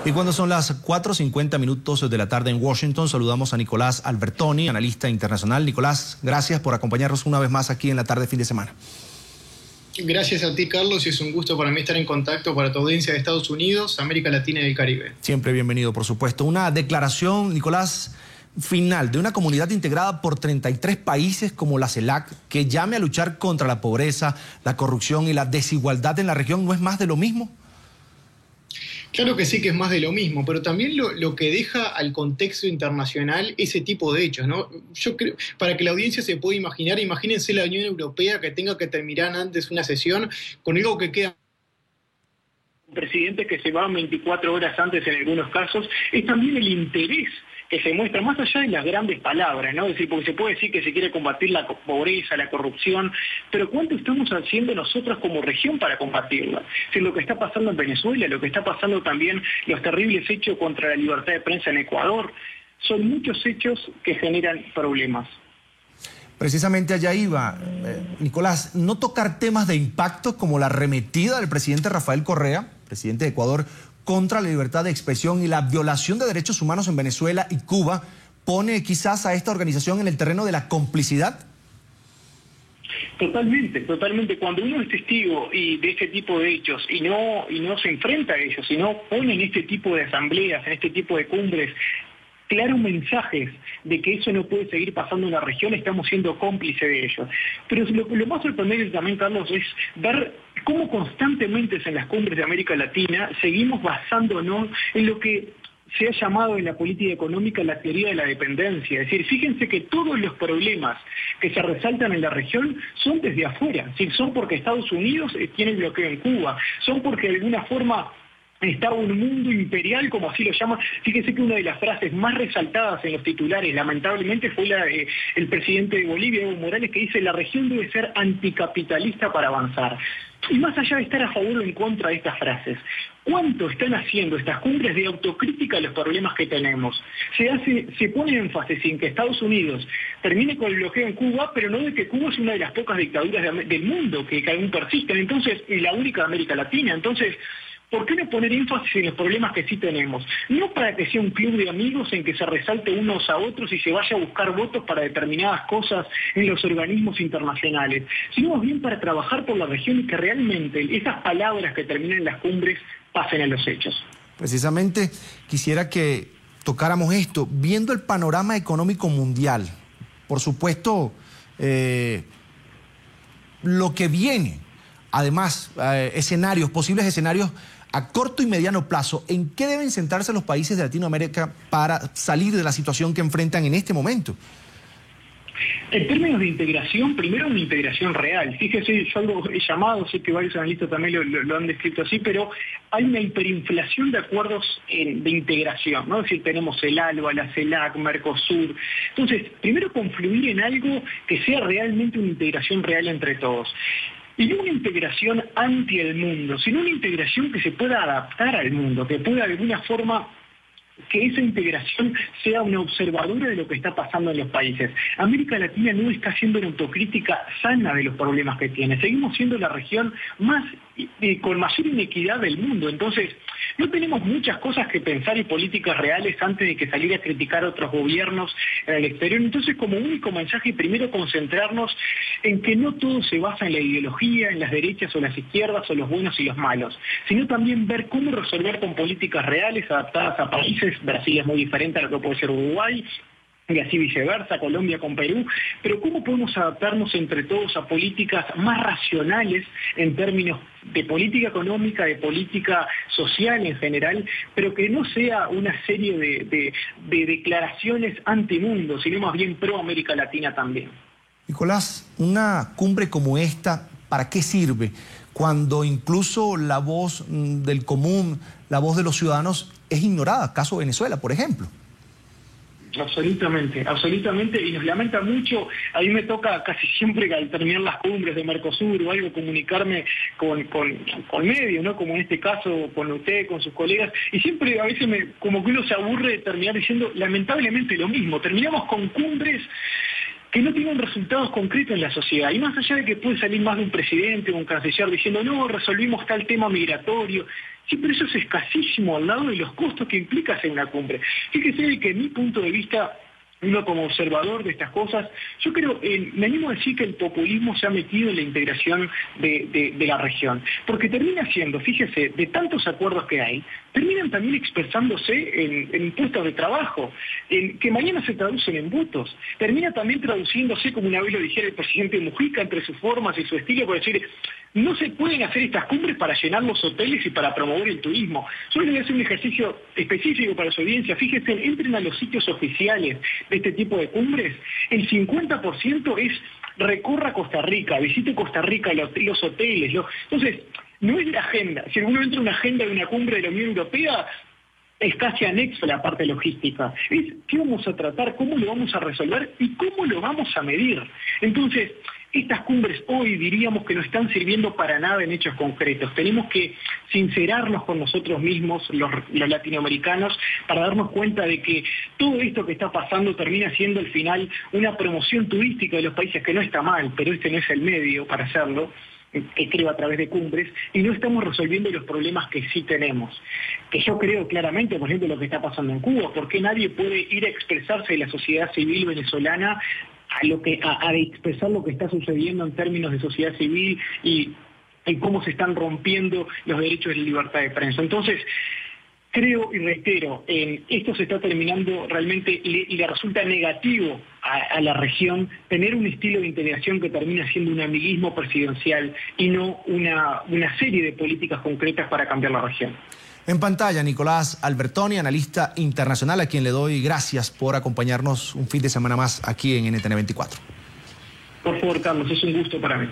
Y cuando son las 4:50 minutos de la tarde en Washington, saludamos a Nicolás Albertoni, analista internacional. Nicolás, gracias por acompañarnos una vez más aquí en la tarde fin de semana. Gracias a ti, Carlos, y es un gusto para mí estar en contacto para tu audiencia de Estados Unidos, América Latina y el Caribe. Siempre bienvenido, por supuesto. Una declaración, Nicolás, final de una comunidad integrada por 33 países como la CELAC, que llame a luchar contra la pobreza, la corrupción y la desigualdad en la región, ¿no es más de lo mismo? Claro que sí, que es más de lo mismo, pero también lo que deja al contexto internacional ese tipo de hechos, ¿no? Yo creo, para que la audiencia se pueda imaginar, imagínense la Unión Europea que tenga que terminar antes una sesión con algo que queda... Presidentes que se van 24 horas antes en algunos casos, es también el interés que se muestra más allá de las grandes palabras, ¿no? Es decir, porque se puede decir que se quiere combatir la pobreza, la corrupción, pero ¿cuánto estamos haciendo nosotros como región para combatirla? Es decir, lo que está pasando en Venezuela, lo que está pasando también, los terribles hechos contra la libertad de prensa en Ecuador, son muchos hechos que generan problemas. Precisamente allá iba, Nicolás, no tocar temas de impacto como la arremetida del presidente Rafael Correa, presidente de Ecuador, contra la libertad de expresión y la violación de derechos humanos en Venezuela y Cuba, ¿pone quizás a esta organización en el terreno de la complicidad? Totalmente, totalmente. Cuando uno es testigo de este tipo de hechos y no se enfrenta a ellos, sino pone en este tipo de asambleas, en este tipo de cumbres, claros mensajes de que eso no puede seguir pasando en la región, estamos siendo cómplices de ellos. Pero lo más sorprendente también, Carlos, es ver cómo constantemente en las cumbres de América Latina seguimos basándonos en lo que se ha llamado en la política económica la teoría de la dependencia. Es decir, fíjense que todos los problemas que se resaltan en la región son desde afuera. Es decir, son porque Estados Unidos tiene bloqueo en Cuba, son porque de alguna forma está un mundo imperial, como así lo llaman. Fíjense que una de las frases más resaltadas en los titulares, lamentablemente, fue la del presidente de Bolivia, Evo Morales, que dice: la región debe ser anticapitalista para avanzar. Y más allá de estar a favor o en contra de estas frases, ¿cuánto están haciendo estas cumbres de autocrítica a los problemas que tenemos? Se pone énfasis en que Estados Unidos termine con el bloqueo en Cuba, pero no de que Cuba es una de las pocas dictaduras del mundo que aún persisten, entonces, y la única de América Latina. Entonces, ¿por qué no poner énfasis en los problemas que sí tenemos? No para que sea un club de amigos en que se resalte unos a otros y se vaya a buscar votos para determinadas cosas en los organismos internacionales, sino más bien para trabajar por la región y que realmente esas palabras que terminan en las cumbres pasen a los hechos. Precisamente quisiera que tocáramos esto, viendo el panorama económico mundial, por supuesto, lo que viene, además, posibles escenarios a corto y mediano plazo, ¿en qué deben centrarse los países de Latinoamérica para salir de la situación que enfrentan en este momento? En términos de integración, primero una integración real. Fíjese, yo algo he llamado, sé que varios analistas también lo han descrito así, pero hay una hiperinflación de acuerdos de integración, ¿no? Es decir, tenemos el ALBA, la CELAC, Mercosur. Entonces, primero confluir en algo que sea realmente una integración real entre todos. Y no una integración anti el mundo, sino una integración que se pueda adaptar al mundo, que pueda de alguna forma que esa integración sea una observadora de lo que está pasando en los países. América Latina no está haciendo una autocrítica sana de los problemas que tiene. Seguimos siendo la región con mayor inequidad del mundo. Entonces, no tenemos muchas cosas que pensar y políticas reales antes de que salir a criticar a otros gobiernos en el exterior. Entonces, como único mensaje, primero concentrarnos en que no todo se basa en la ideología, en las derechas o las izquierdas, o los buenos y los malos, sino también ver cómo resolver con políticas reales adaptadas a países. Brasil es muy diferente a lo que puede ser Uruguay, y así viceversa, Colombia con Perú, pero ¿cómo podemos adaptarnos entre todos a políticas más racionales en términos de política económica, de política social en general, pero que no sea una serie de declaraciones antimundo, sino más bien pro América Latina también? Nicolás, una cumbre como esta, ¿para qué sirve? Cuando incluso la voz del común, la voz de los ciudadanos es ignorada, caso Venezuela, por ejemplo. Absolutamente, absolutamente, y nos lamenta mucho. A mí me toca casi siempre al terminar las cumbres de Mercosur o algo comunicarme con medios, ¿no? Como en este caso con usted, con sus colegas, y siempre a veces como que uno se aburre de terminar diciendo lamentablemente lo mismo. Terminamos con cumbres que no tienen resultados concretos en la sociedad. Y más allá de que puede salir más de un presidente o un canciller diciendo, no, resolvimos tal tema migratorio. Sí, pero eso es escasísimo al lado de los costos que implica hacer una cumbre. Fíjese que en mi punto de vista, uno como observador de estas cosas, yo creo, me animo a decir que el populismo se ha metido en la integración de la región, porque termina siendo, fíjese, de tantos acuerdos que hay, terminan también expresándose en puestos de trabajo, que mañana se traducen en votos, termina también traduciéndose, como una vez lo dijera el presidente Mujica, entre sus formas y su estilo, por decir, no se pueden hacer estas cumbres para llenar los hoteles y para promover el turismo. Yo les voy a hacer un ejercicio específico para su audiencia. Fíjense, entren a los sitios oficiales de este tipo de cumbres. El 50% es recorra Costa Rica, visite Costa Rica, los hoteles. Entonces, no es la agenda. Si alguno entra a una agenda de una cumbre de la Unión Europea, es casi anexo a la parte logística. Es qué vamos a tratar, cómo lo vamos a resolver y cómo lo vamos a medir. Entonces, estas cumbres hoy diríamos que no están sirviendo para nada en hechos concretos. Tenemos que sincerarnos con nosotros mismos, los latinoamericanos, para darnos cuenta de que todo esto que está pasando termina siendo al final una promoción turística de los países, que no está mal, pero este no es el medio para hacerlo, que creo a través de cumbres, y no estamos resolviendo los problemas que sí tenemos. Que yo creo claramente, por ejemplo, lo que está pasando en Cuba, porque nadie puede ir a expresarse de la sociedad civil venezolana a expresar lo que está sucediendo en términos de sociedad civil y cómo se están rompiendo los derechos de libertad de prensa. Entonces, creo y reitero, esto se está terminando realmente y le resulta negativo a la región tener un estilo de integración que termina siendo un amiguismo presidencial y no una serie de políticas concretas para cambiar la región. En pantalla, Nicolás Albertoni, analista internacional, a quien le doy gracias por acompañarnos un fin de semana más aquí en NTN 24. Por favor, Carlos, es un gusto para mí.